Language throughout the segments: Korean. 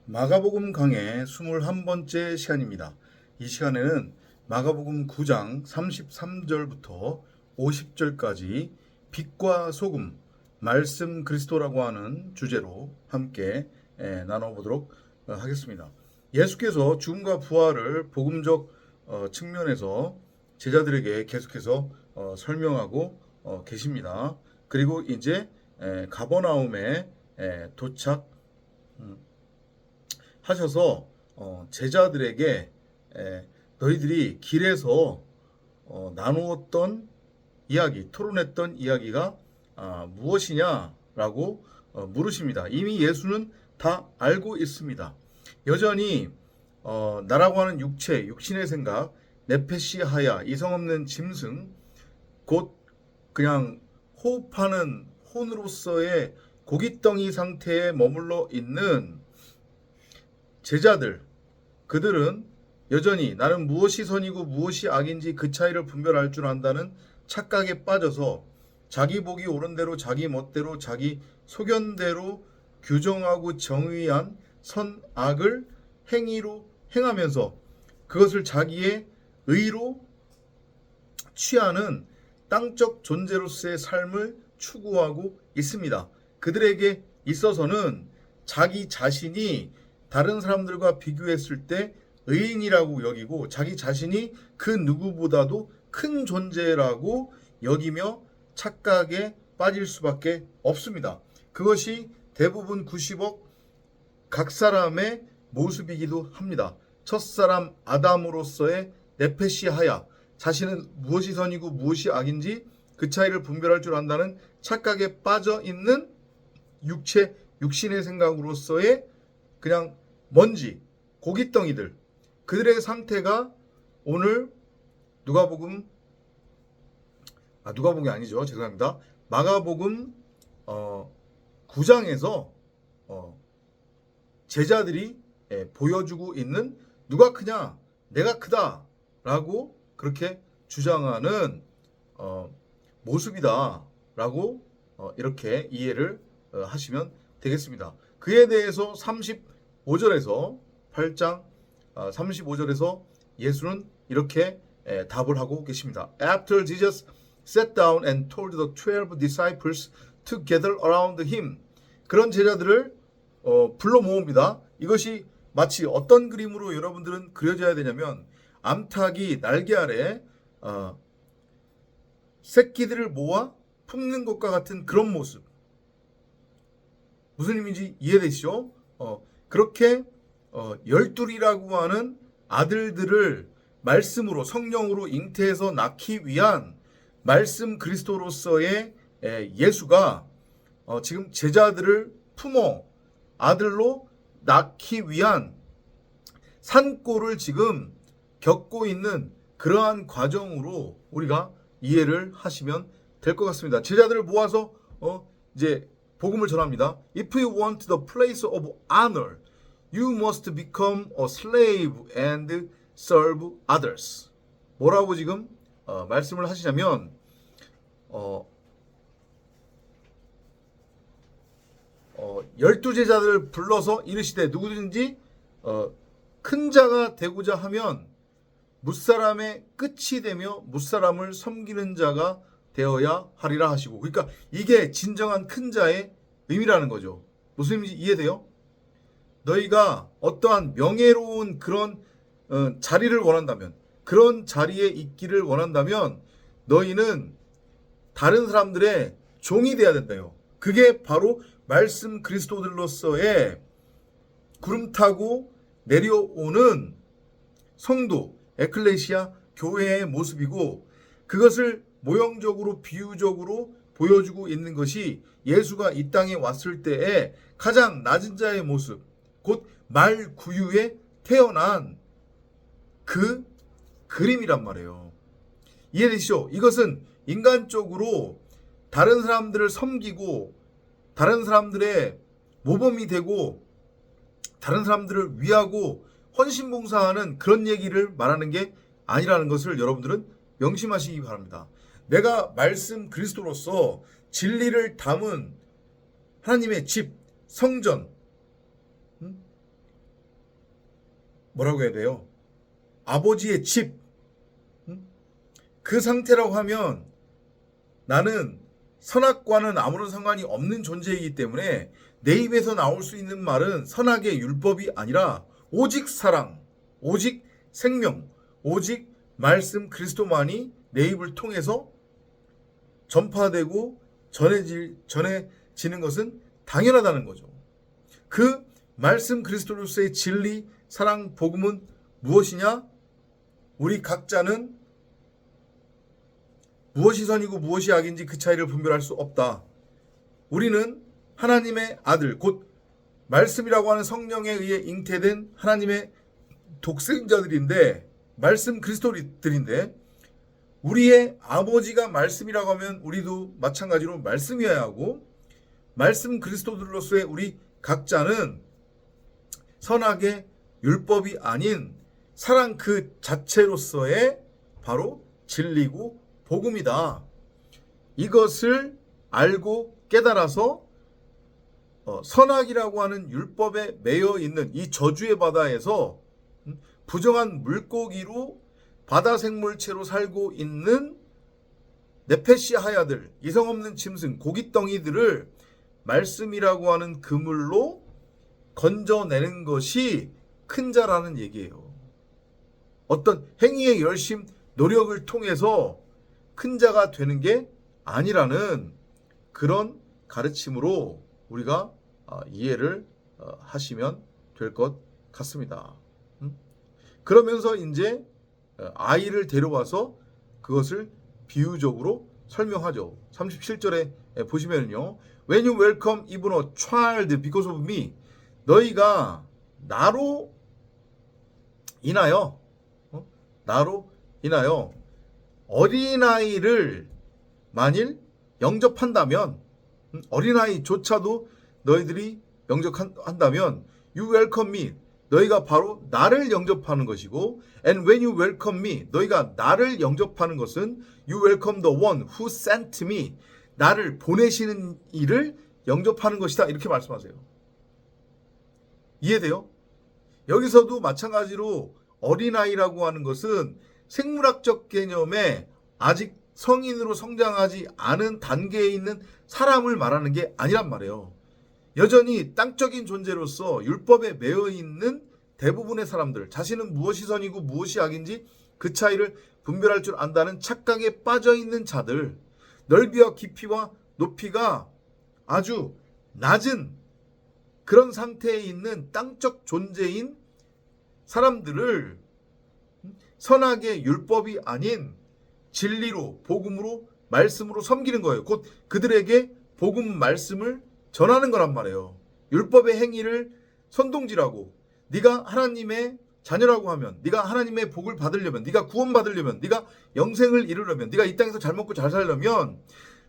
마가복음 강의 21번째 시간입니다. 이 시간에는 마가복음 9장 33절부터 50절까지 빛과 소금, 말씀 그리스도라고 하는 주제로 함께 나눠보도록 하겠습니다. 예수께서 죽음과 부활을 복음적 측면에서 제자들에게 계속해서 설명하고 계십니다. 그리고 이제 가버나움에 도착 하셔서 제자들에게 너희들이 길에서 나누었던 이야기, 토론했던 이야기가 무엇이냐라고 물으십니다. 이미 예수는 다 알고 있습니다. 여전히 나라고 하는 육체, 육신의 생각, 네페시하야, 이성 없는 짐승, 곧 그냥 호흡하는 혼으로서의 고깃덩이 상태에 머물러 있는 제자들, 그들은 여전히 나는 무엇이 선이고 무엇이 악인지 그 차이를 분별할 줄 안다는 착각에 빠져서 자기 보기 옳은 대로 자기 멋대로 자기 소견대로 규정하고 정의한 선악을 행위로 행하면서 그것을 자기의 의로 취하는 땅적 존재로서의 삶을 추구하고 있습니다. 그들에게 있어서는 자기 자신이 다른 사람들과 비교했을 때 의인이라고 여기고 자기 자신이 그 누구보다도 큰 존재라고 여기며 착각에 빠질 수밖에 없습니다. 그것이 대부분 90억 각 사람의 모습이기도 합니다. 첫사람 아담으로서의 네페시하야, 자신은 무엇이 선이고 무엇이 악인지 그 차이를 분별할 줄 안다는 착각에 빠져 있는 육체, 육신의 생각으로서의 그냥 먼지, 고깃덩이들, 그들의 상태가 오늘 누가복음이 아니죠. 죄송합니다. 마가복음 9장에서 제자들이 보여주고 있는 누가 크냐? 내가 크다라고 그렇게 주장하는 모습이다라고 이렇게 이해를 하시면 되겠습니다. 그에 대해서 35절에서 8장 35절에서 예수는 이렇게 답을 하고 계십니다. After Jesus sat down and told the 12 disciples to gather around him. 그런 제자들을 불러 모읍니다. 이것이 마치 어떤 그림으로 여러분들은 그려져야 되냐면 암탉이 날개 아래 새끼들을 모아 품는 것과 같은 그런 모습. 무슨 의미인지 이해되시죠? 그렇게 열둘이라고 하는 아들들을 말씀으로 성령으로 잉태해서 낳기 위한 말씀 그리스도로서의 예수가 지금 제자들을 품어 아들로 낳기 위한 산골을 지금 겪고 있는 그러한 과정으로 우리가 이해를 하시면 될 것 같습니다. 제자들을 모아서 이제 복음을 전합니다. If you want the place of honor, you must become a slave and serve others. 뭐라고 지금 말씀을 하시냐면 12제자들을 불러서 이르시되 누구든지 큰 자가 되고자 하면 무사람의 끝이 되며 무사람을 섬기는 자가 되어야 하리라 하시고, 그러니까 이게 진정한 큰 자의 의미라는 거죠. 무슨 의미인지 이해돼요? 너희가 어떠한 명예로운 그런 자리를 원한다면, 그런 자리에 있기를 원한다면 너희는 다른 사람들의 종이 돼야 된다요. 그게 바로 말씀 그리스도들로서의 구름 타고 내려오는 성도, 에클레시아, 교회의 모습이고, 그것을 모형적으로 비유적으로 보여주고 있는 것이 예수가 이 땅에 왔을 때의 가장 낮은 자의 모습, 곧 말구유에 태어난 그 그림이란 말이에요. 이해되시죠? 이것은 인간적으로 다른 사람들을 섬기고 다른 사람들의 모범이 되고 다른 사람들을 위하고 헌신봉사하는 그런 얘기를 말하는 게 아니라는 것을 여러분들은 명심하시기 바랍니다. 내가 말씀 그리스도로서 진리를 담은 하나님의 집, 성전, 뭐라고 해야 돼요? 아버지의 집. 그 상태라고 하면 나는 선악과는 아무런 상관이 없는 존재이기 때문에 내 입에서 나올 수 있는 말은 선악의 율법이 아니라 오직 사랑, 오직 생명, 오직 말씀 그리스도만이 내 입을 통해서 전파되고 전해지는 것은 당연하다는 거죠. 그 말씀 그리스도로서의 진리, 사랑, 복음은 무엇이냐? 우리 각자는 무엇이 선이고 무엇이 악인지 그 차이를 분별할 수 없다. 우리는 하나님의 아들, 곧 말씀이라고 하는 성령에 의해 잉태된 하나님의 독생자들인데, 말씀 그리스도들인데, 우리의 아버지가 말씀이라고 하면 우리도 마찬가지로 말씀이어야 하고, 말씀 그리스도들로서의 우리 각자는 선악의 율법이 아닌 사랑 그 자체로서의 바로 진리고 복음이다. 이것을 알고 깨달아서 선악이라고 하는 율법에 매여 있는 이 저주의 바다에서 부정한 물고기로 바다 생물체로 살고 있는 네페시 하야들, 이성 없는 짐승, 고깃덩이들을 말씀이라고 하는 그물로 건져내는 것이 큰 자라는 얘기예요. 어떤 행위의 열심, 노력을 통해서 큰 자가 되는 게 아니라는 그런 가르침으로 우리가 이해를 하시면 될 것 같습니다. 그러면서 이제 아이를 데려와서 그것을 비유적으로 설명하죠. 37절에 보시면요. When you welcome even a child because of me, 너희가 나로 인하여 어린아이를 만일 영접한다면, 어린아이조차도 너희들이 영접한다면 you welcome me, 너희가 바로 나를 영접하는 것이고, and when you welcome me, 너희가 나를 영접하는 것은 you welcome the one who sent me, 나를 보내시는 이를 영접하는 것이다. 이렇게 말씀하세요. 이해돼요? 여기서도 마찬가지로 어린아이라고 하는 것은 생물학적 개념에 아직 성인으로 성장하지 않은 단계에 있는 사람을 말하는 게 아니란 말이에요. 여전히 땅적인 존재로서 율법에 매여 있는 대부분의 사람들, 자신은 무엇이 선이고 무엇이 악인지 그 차이를 분별할 줄 안다는 착각에 빠져 있는 자들, 넓이와 깊이와 높이가 아주 낮은 그런 상태에 있는 땅적 존재인 사람들을 선악의 율법이 아닌 진리로, 복음으로, 말씀으로 섬기는 거예요. 곧 그들에게 복음 말씀을 전하는 거란 말이에요. 율법의 행위를 선동질하고, 네가 하나님의 자녀라고 하면, 네가 하나님의 복을 받으려면, 네가 구원받으려면, 네가 영생을 이루려면, 네가 이 땅에서 잘 먹고 잘 살려면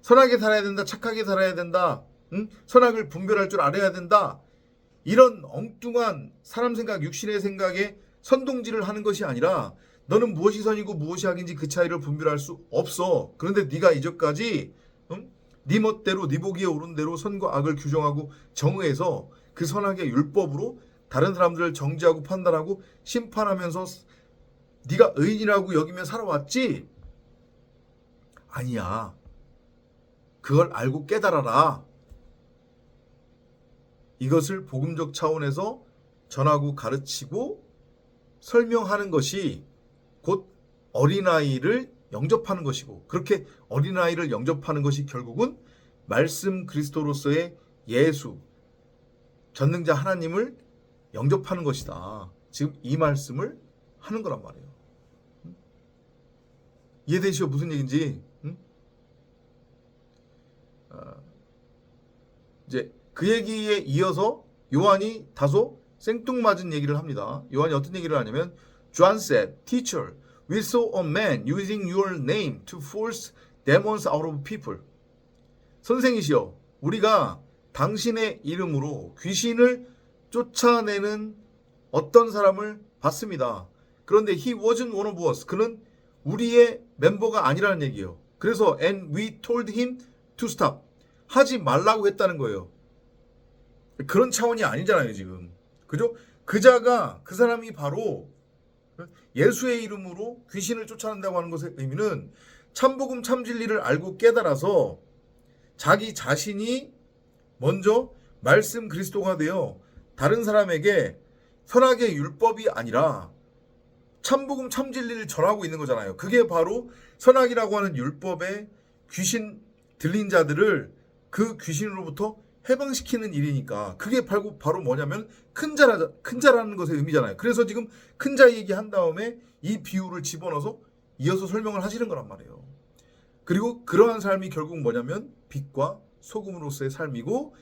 선하게 살아야 된다, 착하게 살아야 된다, 선악을 분별할 줄 알아야 된다, 이런 엉뚱한 사람 생각, 육신의 생각에 선동질을 하는 것이 아니라 너는 무엇이 선이고 무엇이 악인지 그 차이를 분별할 수 없어. 그런데 네가 이제까지 네 멋대로, 네 보기에 옳은 대로 선과 악을 규정하고 정의해서 그 선악의 율법으로 다른 사람들을 정죄하고 판단하고 심판하면서 네가 의인이라고 여기며 살아왔지? 아니야. 그걸 알고 깨달아라. 이것을 복음적 차원에서 전하고 가르치고 설명하는 것이 곧 어린아이를 영접하는 것이고, 그렇게 어린아이를 영접하는 것이 결국은 말씀 그리스도로서의 예수, 전능자 하나님을 영접하는 것이다. 지금 이 말씀을 하는 거란 말이에요. 이해되시죠? 무슨 얘기인지? 이제 그 얘기에 이어서 요한이 다소 생뚱맞은 얘기를 합니다. 요한이 어떤 얘기를 하냐면, John said, Teacher, we saw a man using your name to force demons out of people. 선생이시여, 우리가 당신의 이름으로 귀신을 쫓아내는 어떤 사람을 봤습니다. 그런데 he wasn't one of us. 그는 우리의 멤버가 아니라는 얘기예요. 그래서 and we told him to stop. 하지 말라고 했다는 거예요. 그런 차원이 아니잖아요, 지금. 그죠? 그 사람이 바로 예수의 이름으로 귀신을 쫓아낸다고 하는 것의 의미는 참복음 참진리를 알고 깨달아서 자기 자신이 먼저 말씀 그리스도가 되어 다른 사람에게 선악의 율법이 아니라 참복음 참진리를 전하고 있는 거잖아요. 그게 바로 선악이라고 하는 율법에 귀신 들린 자들을 그 귀신으로부터 해방시키는 일이니까 그게 바로 뭐냐면 큰 자라는 것의 의미잖아요. 그래서 지금 큰 자 얘기한 다음에 이 비유를 집어넣어서 이어서 설명을 하시는 거란 말이에요. 그리고 그러한 삶이 결국 뭐냐면 빛과 소금으로서의 삶이고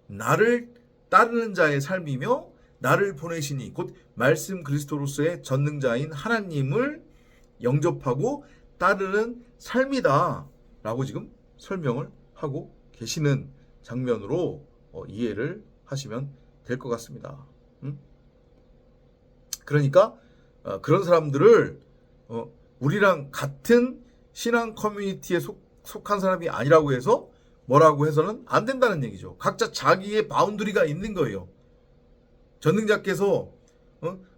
나를 따르는 자의 삶이며 나를 보내시니 곧 말씀 그리스도로서의 전능자인 하나님을 영접하고 따르는 삶이다 라고 지금 설명을 하고 계시는 장면으로 이해를 하시면 될 것 같습니다. 그러니까 그런 사람들을 우리랑 같은 신앙 커뮤니티에 속한 사람이 아니라고 해서 뭐라고 해서는 안 된다는 얘기죠. 각자 자기의 바운더리가 있는 거예요. 전능자께서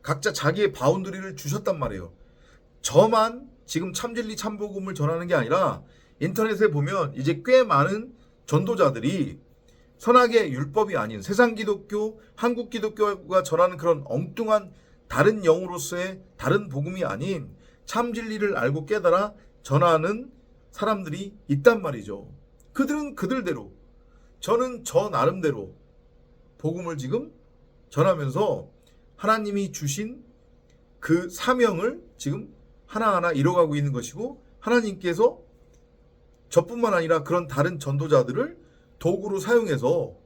각자 자기의 바운더리를 주셨단 말이에요. 저만 지금 참진리 참복음을 전하는 게 아니라 인터넷에 보면 이제 꽤 많은 전도자들이 선악의 율법이 아닌 세상 기독교, 한국 기독교가 전하는 그런 엉뚱한 다른 영으로서의 다른 복음이 아닌 참진리를 알고 깨달아 전하는 사람들이 있단 말이죠. 그들은 그들대로, 저는 저 나름대로 복음을 지금 전하면서 하나님이 주신 그 사명을 지금 하나하나 이뤄가고 있는 것이고, 하나님께서 저뿐만 아니라 그런 다른 전도자들을 도구로 사용해서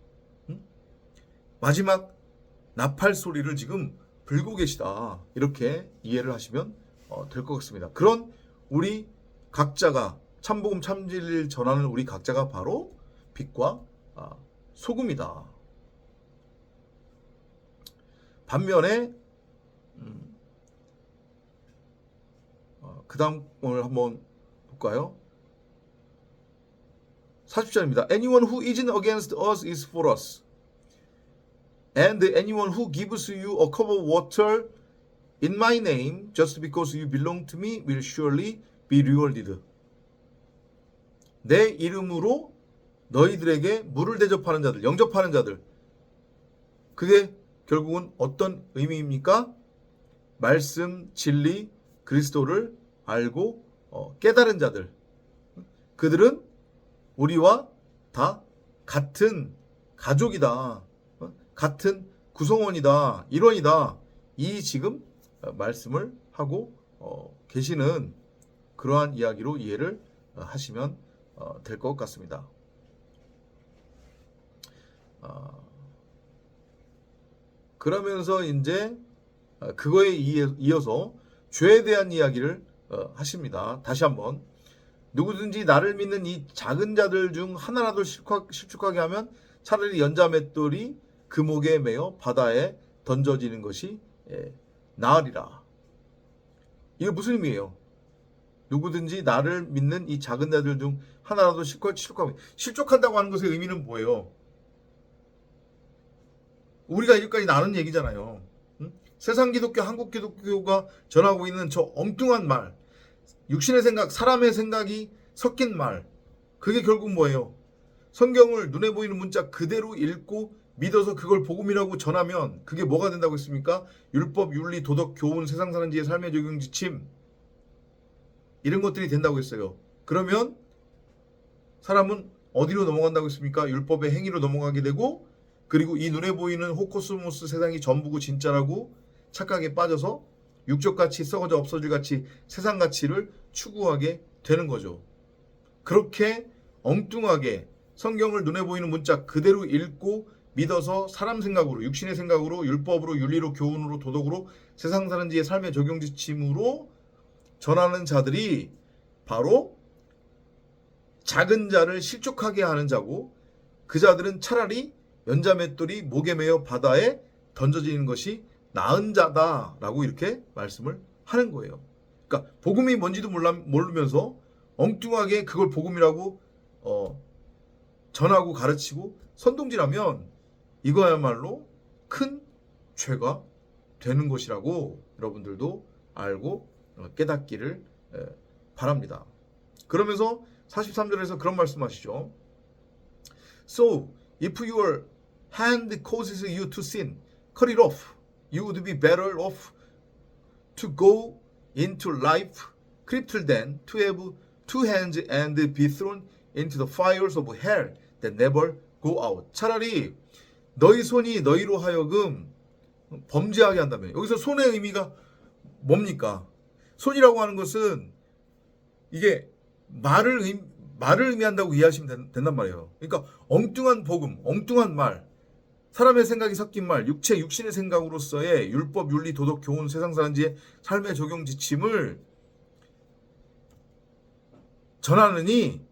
마지막 나팔 소리를 지금 불고 계시다, 이렇게 이해를 하시면 될 것 같습니다. 그런 우리 각자가 참복음 참진리를 전하는 우리 각자가 바로 빛과 소금이다. 반면에 그 다음을 한번 볼까요? 40절입니다. Anyone who isn't against us is for us. And anyone who gives you a cup of water in my name, just because you belong to me, will surely be rewarded. 내 이름으로 너희들에게 물을 대접하는 자들, 영접하는 자들, 그게 결국은 어떤 의미입니까? 말씀, 진리, 그리스도를 알고 깨달은 자들, 그들은 우리와 다 같은 가족이다, 같은 구성원이다, 일원이다, 이 지금 말씀을 하고 계시는 그러한 이야기로 이해를 하시면 될 것 같습니다. 그러면서 이제 그거에 이어서 죄에 대한 이야기를 하십니다. 다시 한번, 누구든지 나를 믿는 이 작은 자들 중 하나라도 실족하게 하면 차라리 연자 맷돌이 그 목에 매어 바다에 던져지는 것이 나으리라. 이게 무슨 의미예요? 누구든지 나를 믿는 이 작은 자들 중 하나라도 실족한다고 하는 것의 의미는 뭐예요? 우리가 여기까지 나눈 얘기잖아요. 세상 기독교, 한국 기독교가 전하고 있는 저 엉뚱한 말, 육신의 생각, 사람의 생각이 섞인 말, 그게 결국 뭐예요? 성경을 눈에 보이는 문자 그대로 읽고 믿어서 그걸 복음이라고 전하면 그게 뭐가 된다고 했습니까? 율법, 윤리, 도덕, 교훈, 세상 사는 지의 삶의 적용 지침, 이런 것들이 된다고 했어요. 그러면 사람은 어디로 넘어간다고 했습니까? 율법의 행위로 넘어가게 되고, 그리고 이 눈에 보이는 호코스모스 세상이 전부고 진짜라고 착각에 빠져서 육적가치, 썩어져 없어질 가치, 세상 가치를 추구하게 되는 거죠. 그렇게 엉뚱하게 성경을 눈에 보이는 문자 그대로 읽고 믿어서 사람 생각으로, 육신의 생각으로, 율법으로, 윤리로, 교훈으로, 도덕으로, 세상 사는 지의 삶의 적용 지침으로 전하는 자들이 바로 작은 자를 실족하게 하는 자고, 그 자들은 차라리 연자맷돌이 목에 매어 바다에 던져지는 것이 나은 자다라고 이렇게 말씀을 하는 거예요. 그러니까 복음이 뭔지도 모르면서 엉뚱하게 그걸 복음이라고 전하고 가르치고 선동질하면 이거야말로 큰 죄가 되는 것이라고 여러분들도 알고 깨닫기를 바랍니다. 그러면서 43절에서 그런 말씀하시죠. So, if your hand causes you to sin, cut it off. You would be better off to go into life crippled than to have two hands and be thrown into the fires of hell that never go out. 차라리 너희 손이 너희로 하여금 범죄하게 한다면, 여기서 손의 의미가 뭡니까? 손이라고 하는 것은 이게 말을 의미한다고 이해하시면 된단 말이에요. 그러니까 엉뚱한 복음, 엉뚱한 말, 사람의 생각이 섞인 말, 육신의 생각으로서의 율법, 윤리, 도덕, 교훈, 세상 사람들의 삶의 적용 지침을 전하느니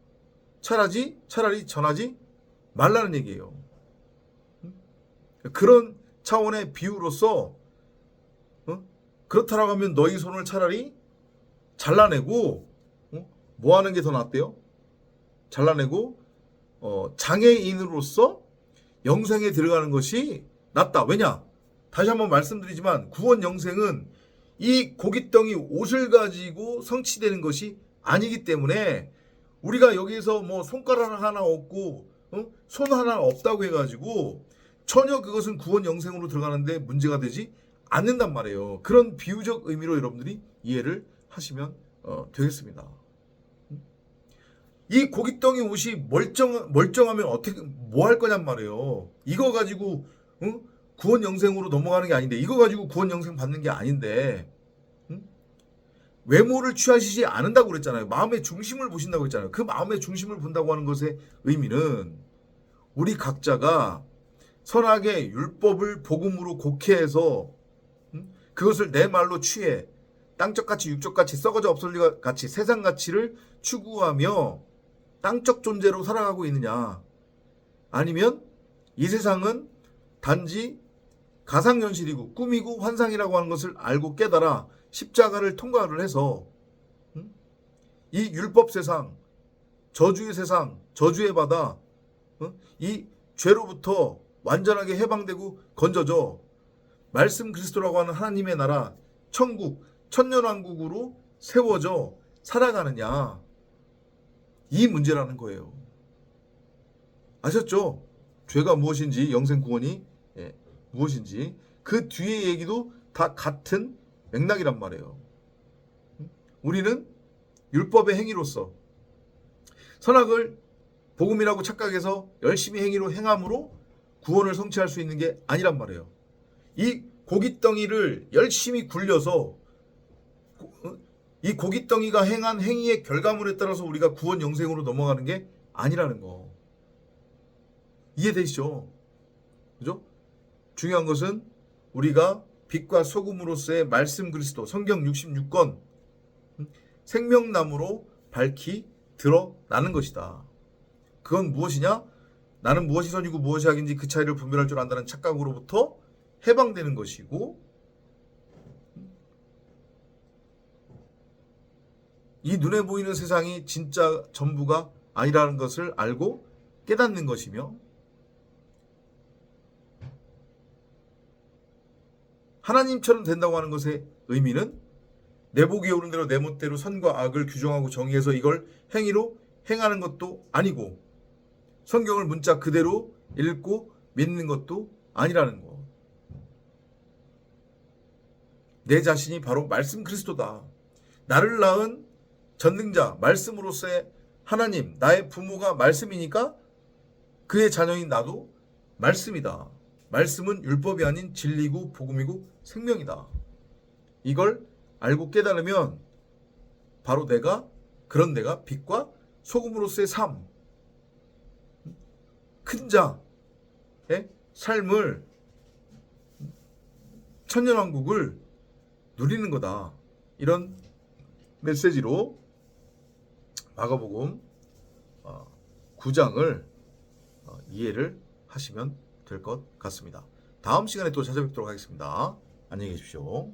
차라리 전하지 말라는 얘기예요. 그런 차원의 비유로서 그렇다라고 하면 너희 손을 차라리 잘라내고 뭐 하는 게 더 낫대요? 잘라내고 장애인으로서 영생에 들어가는 것이 낫다. 왜냐? 다시 한번 말씀드리지만 구원 영생은 이 고깃덩이 옷을 가지고 성취되는 것이 아니기 때문에 우리가 여기서 뭐 손가락 하나 없고 손 하나 없다고 해가지고 전혀 그것은 구원 영생으로 들어가는데 문제가 되지 않는단 말이에요. 그런 비유적 의미로 여러분들이 이해를 하시면 되겠습니다. 이 고깃덩이 옷이 멀쩡하면 어떻게 뭐 할 거냔 말이에요. 이거 가지고 구원 영생으로 넘어가는 게 아닌데, 이거 가지고 구원 영생 받는 게 아닌데, 외모를 취하시지 않는다고 그랬잖아요. 마음의 중심을 보신다고 했잖아요. 그 마음의 중심을 본다고 하는 것의 의미는 우리 각자가 선하게 율법을 복음으로 곡해해서 그것을 내 말로 취해 땅적같이 육적같이 썩어져 없을 것 같이 세상 가치를 추구하며 땅적 존재로 살아가고 있느냐, 아니면 이 세상은 단지 가상현실이고 꿈이고 환상이라고 하는 것을 알고 깨달아 십자가를 통과를 해서 이 율법 세상, 저주의 세상, 저주의 바다, 이 죄로부터 완전하게 해방되고 건져져 말씀 그리스도라고 하는 하나님의 나라, 천국, 천년왕국으로 세워져 살아가느냐, 이 문제라는 거예요. 아셨죠? 죄가 무엇인지, 영생 구원이 무엇인지, 그 뒤의 얘기도 다 같은 맥락이란 말이에요. 우리는 율법의 행위로서 선악을 복음이라고 착각해서 열심히 행위로 행함으로 구원을 성취할 수 있는 게 아니란 말이에요. 이 고깃덩이를 열심히 굴려서 이 고깃덩이가 행한 행위의 결과물에 따라서 우리가 구원 영생으로 넘어가는 게 아니라는 거. 이해되시죠? 그죠? 중요한 것은 우리가 빛과 소금으로서의 말씀 그리스도, 성경 66권, 생명나무로 밝히 드러나는 것이다. 그건 무엇이냐? 나는 무엇이 선이고 무엇이 악인지 그 차이를 분별할 줄 안다는 착각으로부터 해방되는 것이고, 이 눈에 보이는 세상이 진짜 전부가 아니라는 것을 알고 깨닫는 것이며, 하나님처럼 된다고 하는 것의 의미는 내 보기에 오른 대로 내 멋대로 선과 악을 규정하고 정의해서 이걸 행위로 행하는 것도 아니고, 성경을 문자 그대로 읽고 믿는 것도 아니라는 것. 내 자신이 바로 말씀 그리스도다. 나를 낳은 전능자, 말씀으로서의 하나님, 나의 부모가 말씀이니까 그의 자녀인 나도 말씀이다. 말씀은 율법이 아닌 진리고 복음이고 생명이다. 이걸 알고 깨달으면 바로 내가 빛과 소금으로서의 삶, 큰 자의 삶을, 천년왕국을 누리는 거다. 이런 메시지로 마가복음 9장을 이해를 하시면 될 것 같습니다. 다음 시간에 또 찾아뵙도록 하겠습니다. 안녕히 계십시오.